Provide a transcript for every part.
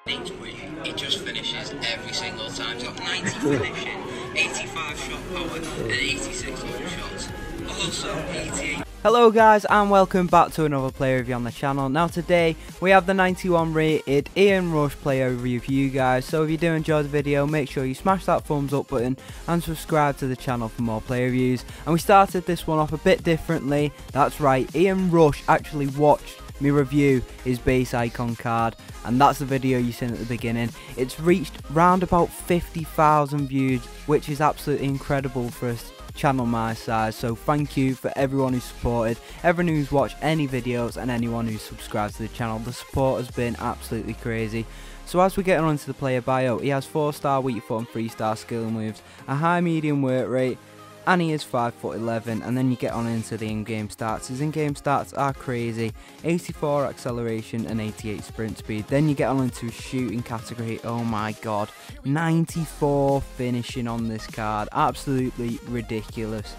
He just finishes every single time. He's got 90 finishing, 85 shot power, and 86 long shots. Also, 88. Hello guys, and welcome back to another player review on the channel. Now today we have the 91 rated Ian Rush player review for you guys. So if you do enjoy the video, make sure you smash that thumbs up button and subscribe to the channel for more player reviews. And we started this one off a bit differently. That's right, Ian Rush actually watched me review his base icon card, and that's the video you seen at the beginning. It's reached round about 50,000 views, which is absolutely incredible for a channel my size. So thank you for everyone who's supported, everyone who's watched any videos, and anyone who's subscribed to the channel. The support has been absolutely crazy. So as we get on to the player bio, he has 4-star weak foot and 3-star skill moves, a high medium work rate, and he is 5'11", and then you get on into the in-game stats. His in-game stats are crazy: 84 acceleration and 88 sprint speed. Then you get on into his shooting category. Oh my god, 94 finishing on this card, absolutely ridiculous.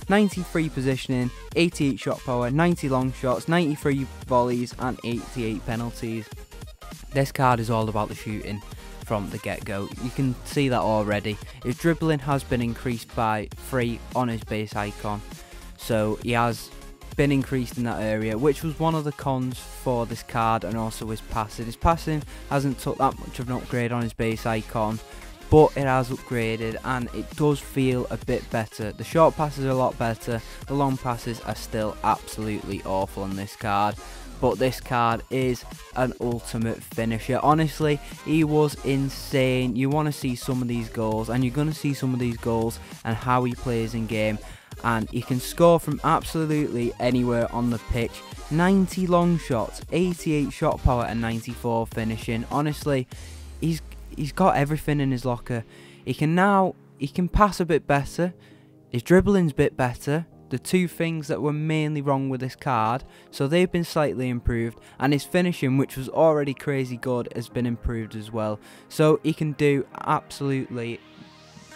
93 positioning, 88 shot power, 90 long shots, 93 volleys, and 88 penalties. This card is all about the shooting from the get-go. You can see that already. His dribbling has been increased by 3 on his base icon, so he has been increased in that area, which was one of the cons for this card. And also his passing. His passing hasn't took that much of an upgrade on his base icon, but it has upgraded and it does feel a bit better. The short passes are a lot better, the long passes are still absolutely awful on this card. But this card is an ultimate finisher. Honestly, he was insane. You want to see some of these goals, and you're going to see some of these goals and how he plays in game. And he can score from absolutely anywhere on the pitch. 90 long shots, 88 shot power, and 94 finishing. Honestly, he's got everything in his locker. He can pass a bit better. His dribbling's a bit better. The two things that were mainly wrong with this card, so they've been slightly improved, and his finishing, which was already crazy good, has been improved as well. So he can do absolutely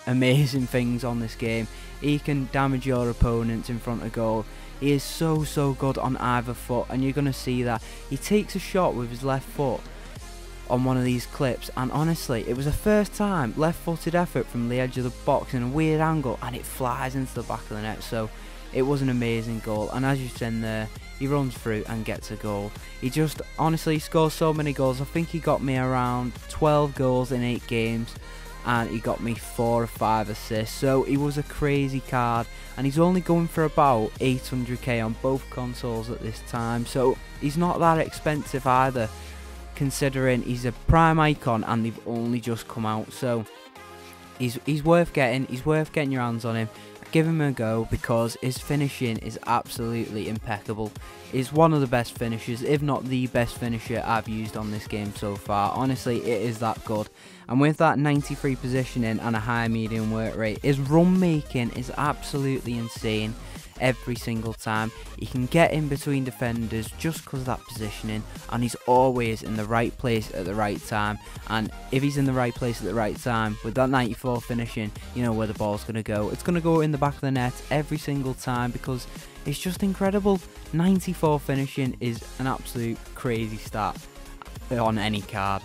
amazing things on this game. He can damage your opponents in front of goal. He is so good on either foot, and you're going to see that. He takes a shot with his left foot on one of these clips, and honestly, it was a first time left-footed effort from the edge of the box in a weird angle, and it flies into the back of the net. So it was an amazing goal, and as you've seen there, he runs through and gets a goal. He just honestly scores so many goals. I think he got me around 12 goals in 8 games, and he got me 4 or 5 assists. So he was a crazy card, and he's only going for about 800k on both consoles at this time. So he's not that expensive either, considering he's a prime icon and they've only just come out. So he's worth getting. He's worth getting your hands on him. Give him a go, because his finishing is absolutely impeccable. He's one of the best finishers, if not the best finisher I've used on this game so far. Honestly, it is that good. And with that 93 positioning and a high medium work rate, his run making is absolutely insane. Every single time he can get in between defenders just because of that positioning, and he's always in the right place at the right time. And if he's in the right place at the right time with that 94 finishing, you know where the ball's going to go. It's going to go in the back of the net every single time, because it's just incredible. 94 finishing is an absolute crazy stat on any card.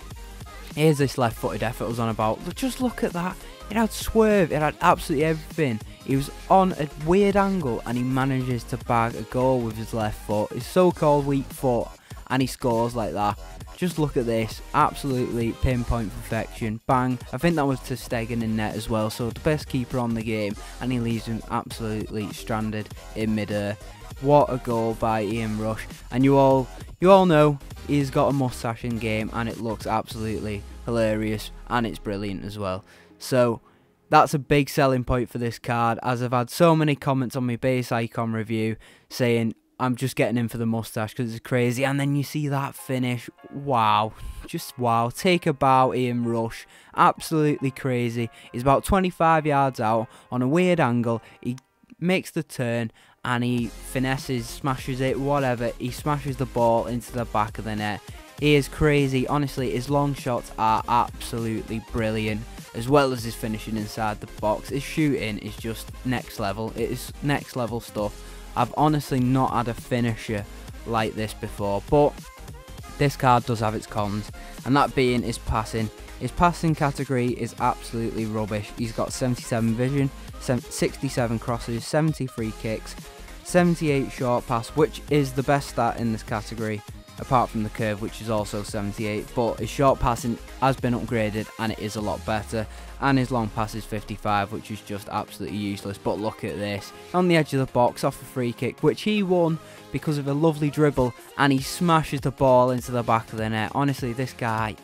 Here's this left-footed effort I was on about. Just look at that. It had swerve, it had absolutely everything. He was on a weird angle and he manages to bag a goal with his left foot. His so-called weak foot, and he scores like that. Just look at this, absolutely pinpoint perfection. Bang. I think that was to Stegen in net as well, so the best keeper on the game, and he leaves him absolutely stranded in mid-air. What a goal by Ian Rush. And you all know he's got a mustache in game, and it looks absolutely hilarious, and it's brilliant as well. So that's a big selling point for this card, as I've had so many comments on my base icon review saying I'm just getting in for the mustache because it's crazy. And then you see that finish. Wow, just wow. Take a bow, Ian Rush. Absolutely crazy. He's about 25 yards out on a weird angle. He makes the turn and he finesses, smashes it, whatever. He smashes the ball into the back of the net. He is crazy. Honestly, his long shots are absolutely brilliant, as well as his finishing inside the box. His shooting is just next level. It is next level stuff. I've honestly not had a finisher like this before, but this card does have its cons, and that being his passing. His passing category is absolutely rubbish. He's got 77 vision, 67 crosses, 73 kicks, 78 short pass, which is the best stat in this category, apart from the curve, which is also 78, but his short passing has been upgraded and it is a lot better, and his long pass is 55, which is just absolutely useless. But look at this, on the edge of the box off a free kick, which he won because of a lovely dribble, and he smashes the ball into the back of the net. Honestly, this guy,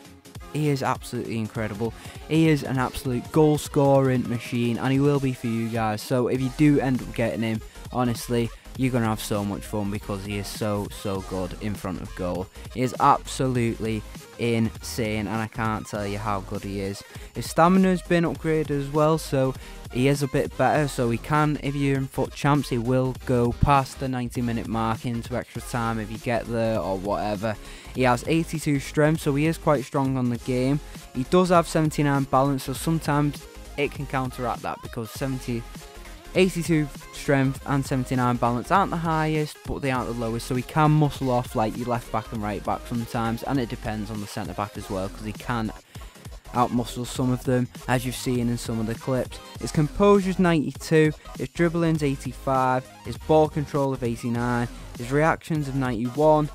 he is absolutely incredible. He is an absolute goal scoring machine, and he will be for you guys. So if you do end up getting him, honestly, you're going to have so much fun because he is so good in front of goal. He is absolutely insane, and I can't tell you how good he is. His stamina has been upgraded as well, so he is a bit better. So he can, if you're in FUT Champs, he will go past the 90-minute mark into extra time if you get there or whatever. He has 82 strength, so he is quite strong on the game. He does have 79 balance, so sometimes it can counteract that because 82 strength and 79 balance aren't the highest, but they aren't the lowest, so he can muscle off like your left back and right back sometimes, and it depends on the centre back as well, because he can outmuscle some of them, as you've seen in some of the clips. His composure's 92, his dribbling's 85, his ball control of 89, his reactions of 91,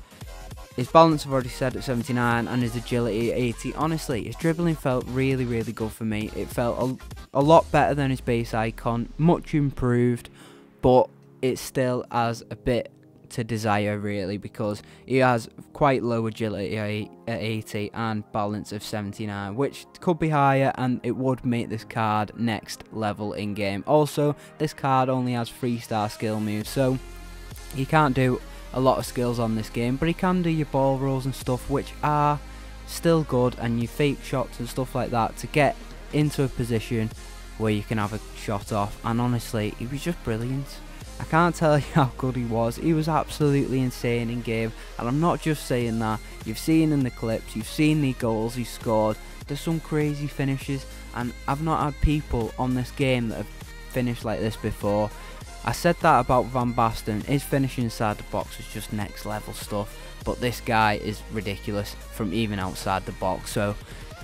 his balance I've already said at 79, and his agility at 80. Honestly, his dribbling felt really good for me. It felt a lot better than his base icon, much improved, but it still has a bit to desire really, because he has quite low agility at 80 and balance of 79, which could be higher, and it would make this card next level in game. Also, this card only has 3-star skill moves, so you can't do a lot of skills on this game, but he can do your ball rolls and stuff, which are still good, and your fake shots and stuff like that to get into a position where you can have a shot off. And honestly, he was just brilliant. I can't tell you how good he was. He was absolutely insane in game, and I'm not just saying that. You've seen in the clips, you've seen the goals he scored. There's some crazy finishes, and I've not had people on this game that have finished like this before. I said that about Van Basten. His finishing inside the box was just next level stuff, but this guy is ridiculous from even outside the box. So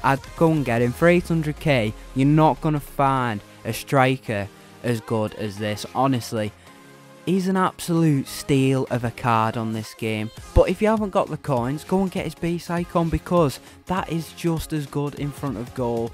I'd go and get him for 800k. You're not going to find a striker as good as this. Honestly, he's an absolute steal of a card on this game. But if you haven't got the coins, go and get his base icon, because that is just as good in front of goal.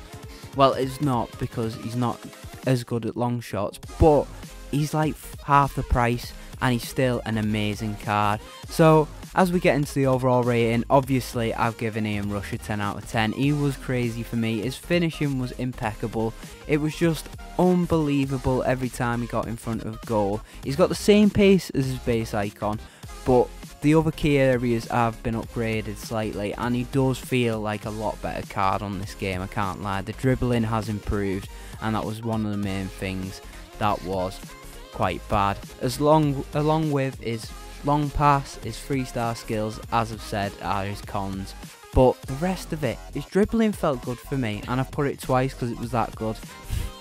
Well, it's not, because he's not as good at long shots, but he's like half the price, and he's still an amazing card. So as we get into the overall rating, obviously I've given Ian Rush a 10 out of 10. He was crazy for me. His finishing was impeccable. It was just unbelievable every time he got in front of goal. He's got the same pace as his base icon, but the other key areas have been upgraded slightly, and he does feel like a lot better card on this game, I can't lie. The dribbling has improved, and that was one of the main things that was quite bad, along with his long pass, his 3-star skills, as I've said, are his cons. But the rest of it, his dribbling felt good for me, and I've put it twice because it was that good.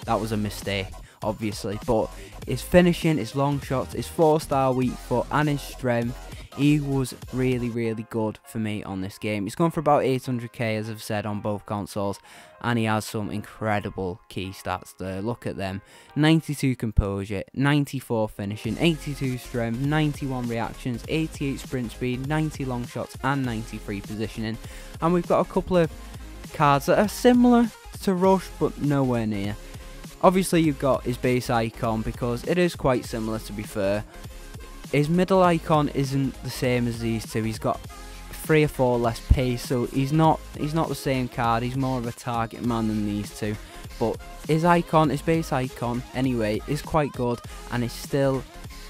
That was a mistake, obviously, but his finishing, his long shots, his 4-star weak foot, and his strength, he was really good for me on this game. He's gone for about 800k, as I've said, on both consoles, and he has some incredible key stats there. Look at them: 92 composure, 94 finishing, 82 strength, 91 reactions, 88 sprint speed, 90 long shots, and 93 positioning. And we've got a couple of cards that are similar to Rush, but nowhere near. Obviously, you've got his base icon, because it is quite similar, to be fair. His middle icon isn't the same as these two. He's got 3 or 4 less pace, so he's not the same card. He's more of a target man than these two. But his icon, his base icon, anyway, is quite good, and it's still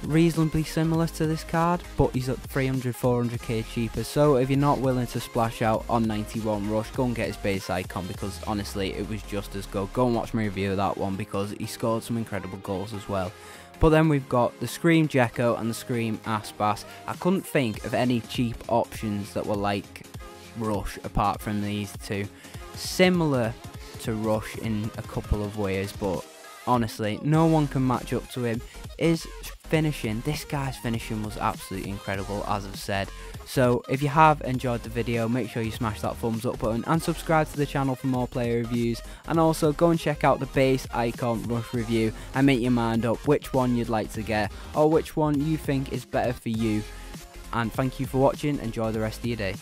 reasonably similar to this card, but he's at 300-400k cheaper. So if you're not willing to splash out on 91 Rush, go and get his base icon, because honestly, it was just as good. Go and watch my review of that one, because he scored some incredible goals as well. But then we've got the Scream Jekko and the Scream Aspas. I couldn't think of any cheap options that were like Rush apart from these two. Similar to Rush in a couple of ways, but honestly, no one can match up to him. His finishing, this guy's finishing was absolutely incredible, as I've said. So if you have enjoyed the video, make sure you smash that thumbs up button and subscribe to the channel for more player reviews, and also go and check out the base icon rush review and make your mind up which one you'd like to get or which one you think is better for you. And thank you for watching. Enjoy the rest of your day.